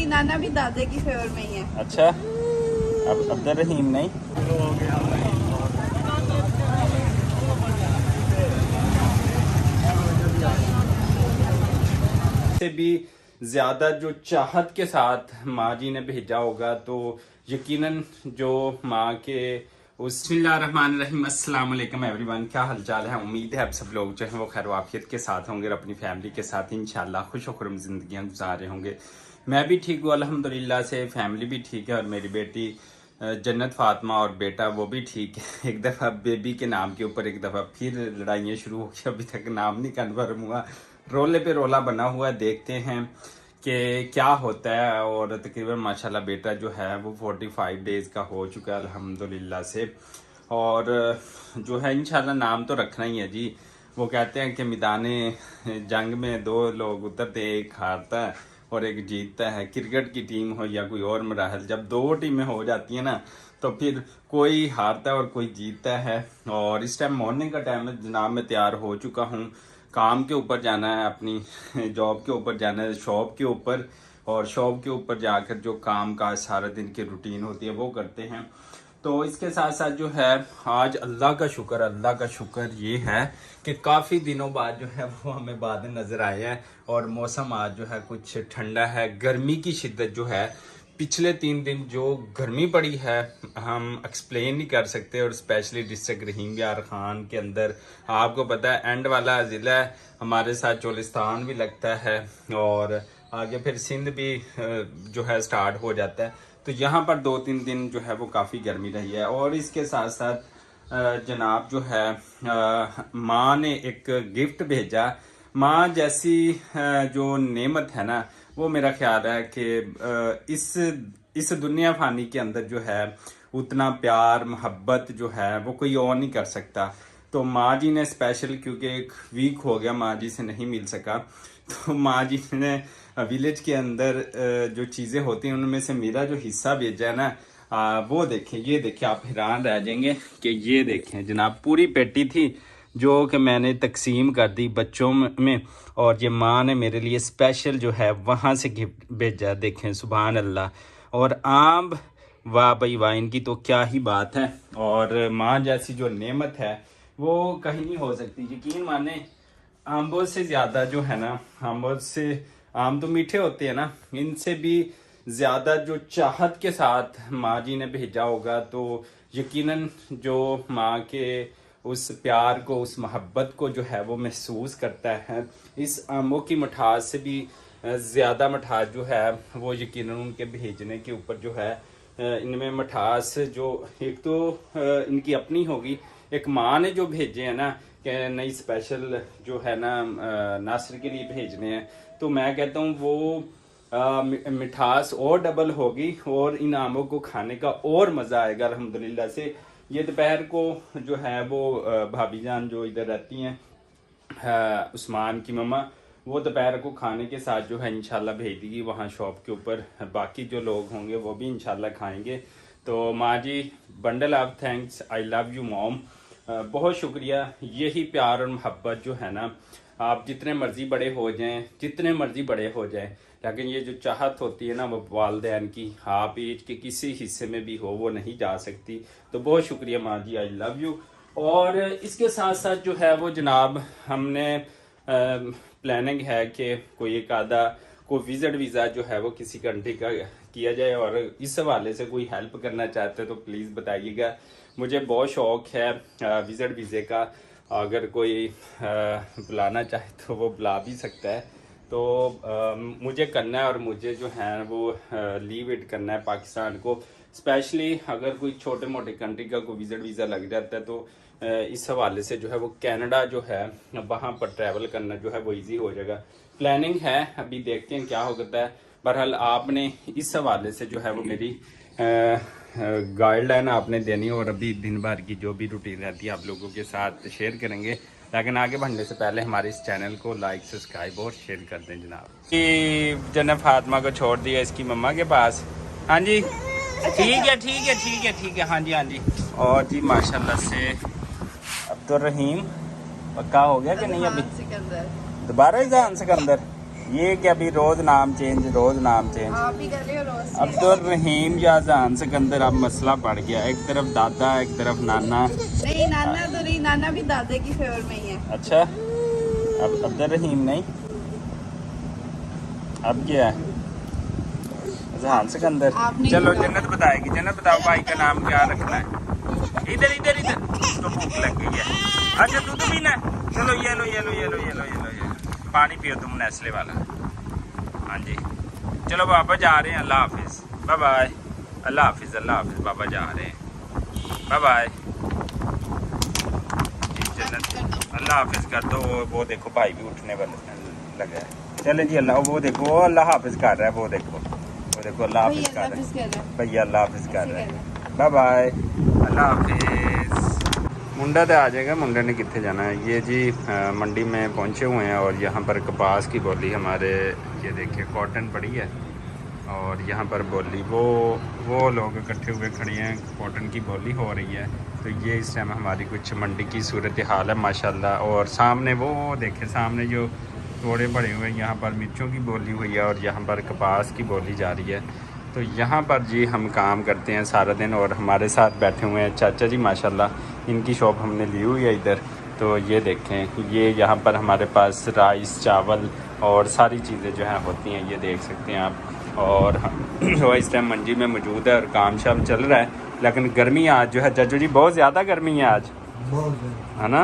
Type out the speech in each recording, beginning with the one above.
नाना भी दादे की फेवर में ही है। अच्छा, अब अब्दुल रहीम नहीं से भी ज़्यादा जो चाहत के साथ माँ जी ने भेजा होगा, तो यकीनन जो माँ के बिस्मिल्लाहिर्रहमानिर्रहीम, अस्सलाम वालेकुम एवरीवन, क्या हालचाल है। उम्मीद है आप सब लोग जो हैं वो खैर वाफियत के साथ होंगे और अपनी फैमिली के साथ इंशाल्लाह खुश खुरम ज़िंदगियाँ गुजार रहे होंगे। मैं भी ठीक हूँ अल्हम्दुलिल्लाह से, फैमिली भी ठीक है और मेरी बेटी जन्नत फातिमा और बेटा वो भी ठीक है। एक दफ़ा बेबी के नाम के ऊपर एक दफ़ा फिर लड़ाइयाँ शुरू हो गई, अभी तक नाम नहीं कन्फर्म हुआ, रोले पे रोला बना हुआ। देखते हैं कि क्या होता है। और तकरीबन माशाल्लाह बेटा जो है वो 45 डेज़ का हो चुका है अल्हम्दुलिल्लाह से। और जो है इंशाल्लाह नाम तो रखना ही है जी। वो कहते हैं कि मैदाने जंग में दो लोग उतरते, एक हारता है और एक जीतता है। क्रिकेट की टीम हो या कोई और मराहल, जब दो टीमें हो जाती हैं ना तो फिर कोई हारता है और कोई जीतता है। और इस टाइम मॉर्निंग का टाइम है जनाब, मैं तैयार हो चुका हूँ, काम के ऊपर जाना है, अपनी जॉब के ऊपर जाना है, शॉप के ऊपर। और शॉप के ऊपर जाकर जो काम का सारा दिन की रूटीन होती है वो करते हैं। तो इसके साथ साथ जो है आज अल्लाह का शुक्र ये है कि काफ़ी दिनों बाद जो है वो हमें बादल नज़र आए हैं और मौसम आज जो है कुछ ठंडा है। गर्मी की शिद्दत जो है पिछले 3 दिन जो गर्मी पड़ी है हम एक्सप्लेन नहीं कर सकते। और स्पेशली डिस्ट्रिक्ट रहीम यार खान के अंदर आपको पता है एंड वाला ज़िला है, हमारे साथ चोलिस्तान भी लगता है और आगे फिर सिंध भी जो है स्टार्ट हो जाता है। तो यहाँ पर 2-3 दिन जो है वो काफ़ी गर्मी रही है। और इसके साथ साथ जनाब जो है माँ ने एक गिफ्ट भेजा। माँ जैसी जो नेमत है ना, वो मेरा ख्याल है कि इस दुनिया फानी के अंदर जो है उतना प्यार मोहब्बत जो है वो कोई और नहीं कर सकता। तो माँ जी ने स्पेशल, क्योंकि एक वीक हो गया माँ जी से नहीं मिल सका, तो माँ जी ने विलेज के अंदर जो चीज़ें होती हैं उनमें से मेरा जो हिस्सा भेजा है ना, वो देखें, ये देखें, आप हैरान रह जाएंगे कि ये देखें जनाब, पूरी पेटी थी जो कि मैंने तकसीम कर दी बच्चों में। और ये माँ ने मेरे लिए स्पेशल जो है वहाँ से गिफ्ट भेजा, देखें सुभान अल्लाह। और आम वाह भाई वाह, इनकी तो क्या ही बात है। और माँ जैसी जो नेमत है वो कहीं नहीं हो सकती। यकीन माने आम्बों से ज़्यादा जो है ना, आम्बों से, आम तो मीठे होते हैं ना, इनसे भी ज़्यादा जो चाहत के साथ माँ जी ने भेजा होगा, तो यकीनन जो माँ के उस प्यार को, उस मोहब्बत को जो है वो महसूस करता है। इस आमों की मिठास से भी ज़्यादा मिठास जो है वो यकीनन उनके भेजने के ऊपर जो है, इनमें मिठास जो एक तो इनकी अपनी होगी, एक माँ ने जो भेजे हैं ना कि नई स्पेशल जो है ना नासिर के लिए भेजने हैं, तो मैं कहता हूँ वो मिठास और डबल होगी और इन आमों को खाने का और मज़ा आएगा अल्हम्दुलिल्लाह से। ये दोपहर को जो है वो भाभी जान जो इधर रहती हैं, उस्मान की मम्मा, वो दोपहर को खाने के साथ जो है इंशाल्लाह भेज देगी वहाँ शॉप के ऊपर। बाकी जो लोग होंगे वो भी इंशाल्लाह खाएंगे। तो माँ जी, bundle of thanks, I love you mom, बहुत शुक्रिया। यही प्यार और मोहब्बत जो है ना, आप जितने मर्जी बड़े हो जाएं, जितने मर्जी बड़े हो जाएं, लेकिन ये जो चाहत होती है ना वो वालिदैन की, आप एज के किसी हिस्से में भी हो वो नहीं जा सकती। तो बहुत शुक्रिया माँ जी, आई लव यू। और इसके साथ साथ जो है वो जनाब हमने प्लानिंग है कि कोई एक आधा कोई विजिट वीज़ा जो है वो किसी कंट्री का किया जाए। और इस हवाले से कोई हेल्प करना चाहते हो तो प्लीज़ बताइएगा। मुझे बहुत शौक़ है विजिट वीज़े का, अगर कोई बुलाना चाहे तो वो बुला भी सकता है। तो मुझे करना है और मुझे जो है वो लीव इट करना है पाकिस्तान को। स्पेशली अगर कोई छोटे मोटे कंट्री का कोई विजिट वीज़ा लग जाता है तो इस हवाले से जो है वो कनाडा जो है वहाँ पर ट्रैवल करना जो है वो इजी हो जाएगा। प्लानिंग है, अभी देखते हैं क्या होता है। बहरहाल आपने इस हवाले से जो है वो मेरी गाइडलाइन आपने देनी, और अभी दिन भर की जो भी रूटीन रहती है आप लोगों के साथ शेयर करेंगे। लेकिन आगे बढ़ने से पहले हमारे इस चैनल को लाइक, सब्सक्राइब और शेयर कर दें जनाब। कि जन्नत फातिमा को छोड़ दिया इसकी मम्मा के पास। हाँ जी, ठीक है ठीक है ठीक है ठीक है, हाँ जी हाँ जी। और जी माशाल्लाह से अब्दुल रहीम पक्का हो गया कि नहीं? अभी दोबारा एग्जाम सिकंदर, ये क्या भी रोज नाम चेंज। आप ही कर रहे हो रोज से। अब्दुल रहीम या जहान सिकंदर। अब मसला बढ़ गया, एक तरफ दादा एक तरफ नाना। नहीं नाना तो नहीं, नाना भी दादा की फेवर में ही है। अच्छा, अब अब्दुल रहीम नहीं, अब क्या है? जहान सिकंदर। आपने चलो क्यों जन्नत बताएगी। जन्नत बताओ भाई का नाम क्या रखना है। इधर इधर इधर, इसको भूख लग गई है। अच्छा दूध पीना है, चलो ये लो ये लो ये लो ये लो ये लो ये पानी पियो तुम, नेस्ले वाला। हाँ जी, चलो बाबा जा रहे हैं, अल्लाह हाफिज, बाय बाय। अल्लाह हाफिज, अल्लाह हाफिज, बाबा जा रहे हैं, बाय बाय। जन्नत अल्लाह हाफिज कर दो। वो देखो भाई भी उठने वाले लगा है। चले जी अल्लाह, वो देखो वो अल्लाह हाफिज कर रहा है, वो देखो अल्लाह हाफिज कर रहा है भैया, अल्लाह हाफिज कर रहा है, बाय बाय, अल्लाह हाफिज। मुंडा तो आ जाएगा, मुंडा ने कितने जाना है। ये जी मंडी में पहुंचे हुए हैं और यहाँ पर कपास की बोली हमारे, ये देखिए कॉटन पड़ी है और यहाँ पर बोली वो लोग इकट्ठे हुए खड़े हैं, कॉटन की बोली हो रही है। तो ये इस टाइम हमारी कुछ मंडी की सूरत हाल है माशाल्लाह। और सामने वो देखे, सामने जो तोड़े पड़े हुए हैं, यहाँ पर मिर्चों की बोली हुई है और यहाँ पर कपास की बोली जा रही है। तो यहाँ पर जी हम काम करते हैं सारा दिन और हमारे साथ बैठे हुए हैं चाचा जी माशाल्लाह, इनकी शॉप हमने ली हुई है इधर। तो ये देखें, ये यहाँ पर हमारे पास राइस चावल और सारी चीज़ें जो हैं होती हैं, ये देख सकते हैं आप। और वो इस टाइम मंडी में मौजूद है और काम शाम चल रहा है। लेकिन गर्मी आज जो है चाचू जी, बहुत ज़्यादा गर्मी है आज, है ना।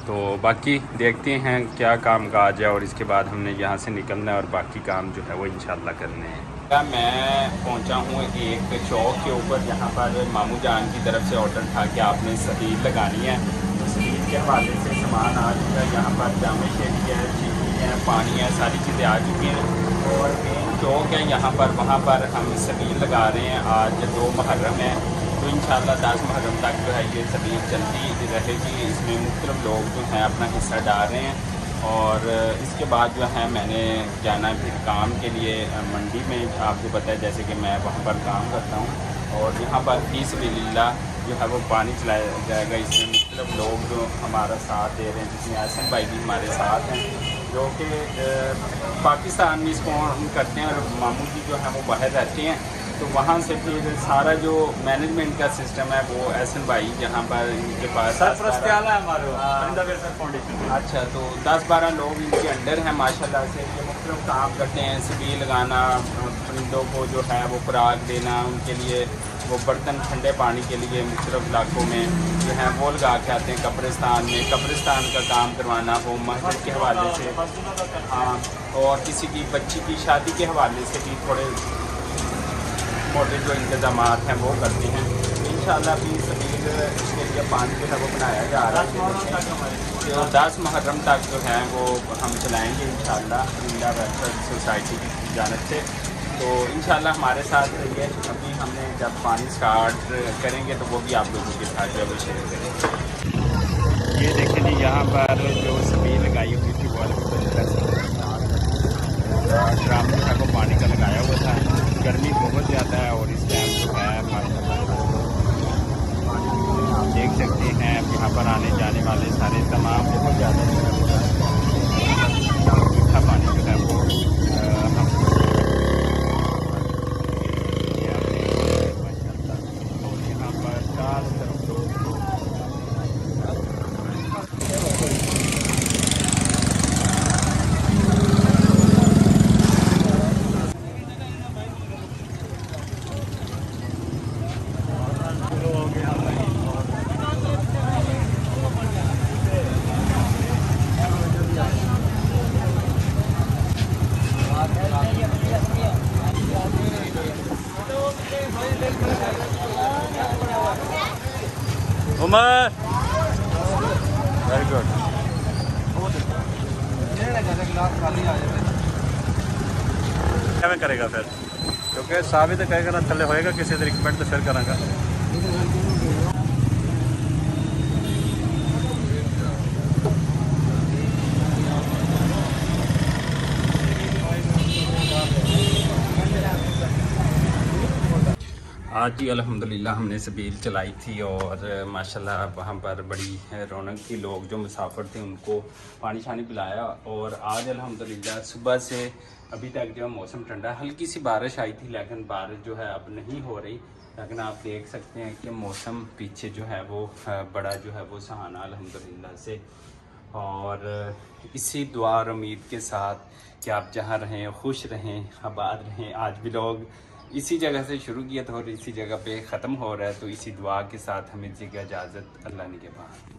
तो बाकी देखते हैं क्या काम काज है और इसके बाद हमने यहाँ से निकलना है और बाकी काम जो है वो इंशाल्लाह करने हैं। मैं पहुँचा हूँ एक चौक के ऊपर, यहाँ पर मामू जान की तरफ से ऑर्डर था कि आपने सबील लगानी है। तो सबील के हवाले से सामान आ चुका है, यहाँ पर जामे शेरी है, चीनी है, पानी है, सारी चीज़ें आ चुकी हैं। और मेन चौक है यहाँ पर, वहाँ पर हम सबील लगा रहे हैं। आज 2 मुहर्रम है, तो इंशाल्लाह 10 मुहर्रम तक जो है ये सबील चलती रहेगी। इसमें मुख्तलिफ लोग जो हैं अपना हिस्सा डाल रहे हैं। और इसके बाद जो है मैंने जाना फिर काम के लिए मंडी में। आपको पता है जैसे कि मैं वहाँ पर काम करता हूँ और यहाँ पर फी सबिलिल्लाह जो है वो पानी चलाया जाएगा। इसमें मुख्तलिफ लोग जो हमारा साथ दे रहे हैं, जिसमें एहसन भाई भी हमारे साथ हैं जो कि पाकिस्तान में इसको हम करते हैं और मामू जी जो है वो बाहर रहते हैं। तो वहाँ से फिर सारा जो मैनेजमेंट का सिस्टम है वो एहसन भाई जहाँ पर इनके पास हमारे फाउंडेशन। अच्छा, तो 10-12 लोग इनके अंडर हैं माशाल्लाह से। ये मुख्तलिफ काम करते हैं, सबील लगाना, परिंदों को जो है वो खुराक देना, उनके लिए वो बर्तन ठंडे पानी के लिए मुख्तलिफ इलाकों में जो है वो लगा के आते हैं। कब्रिस्तान का काम करवाना, वो मस्जिद के हवाले से। हाँ, और किसी की बच्ची की शादी के हवाले से भी थोड़े मोटे जो इंतज़ाम हैं वो करते हैं। इंशाल्लाह भी सबील इसके लिए पानी जो है वो बनाया जा रहा है। तो 10 मुहर्रम तक जो है वो हम चलाएँगे इंशाल्लाह इंडिया वेलफेयर सोसाइटी की जानिब से। तो इंशाल्लाह हमारे साथ रहिए। अभी हमने जब पानी स्टार्ट करेंगे तो वो भी आप लोगों के साथ जो है शेयर करेंगे। ये देखें जी, यहाँ पर जो सबील लगाई हुई थी वो ड्राम जो है वो पानी का लगाया हुआ था। गर्मी बहुत ज़्यादा है और इस टाइम जो है आप देख सकते हैं यहाँ पर आने जाने वाले सारे तमाम बहुत ज़्यादा मीठा पानी जो है वो हम यहाँ पर चारों तरफ उमर, वेरी गुड। क्या मैं करेगा फिर, क्योंकि साबित कहेगा ना थले होएगा किसी रिकमेंड तो फिर करांगा। आज ही अल्हम्दुलिल्लाह हमने सबील चलाई थी और माशाल्लाह वहाँ पर बड़ी रौनक थी। लोग जो मुसाफिर थे उनको पानी शानी पिलाया और आज अल्हम्दुलिल्लाह सुबह से अभी तक जो मौसम ठंडा, हल्की सी बारिश आई थी लेकिन बारिश जो है अब नहीं हो रही। लेकिन आप देख सकते हैं कि मौसम पीछे जो है वो बड़ा जो है वो सुहाना अल्हम्दुलिल्लाह से। और इसी दुआ और उम्मीद के साथ कि आप जहाँ रहें खुश रहें, आबाद रहें। आज भी लोग इसी जगह से शुरू किया था और इसी जगह पे ख़त्म हो रहा है, तो इसी दुआ के साथ हमें दीजिएगा इजाज़त। अल्लाह ने के बाद।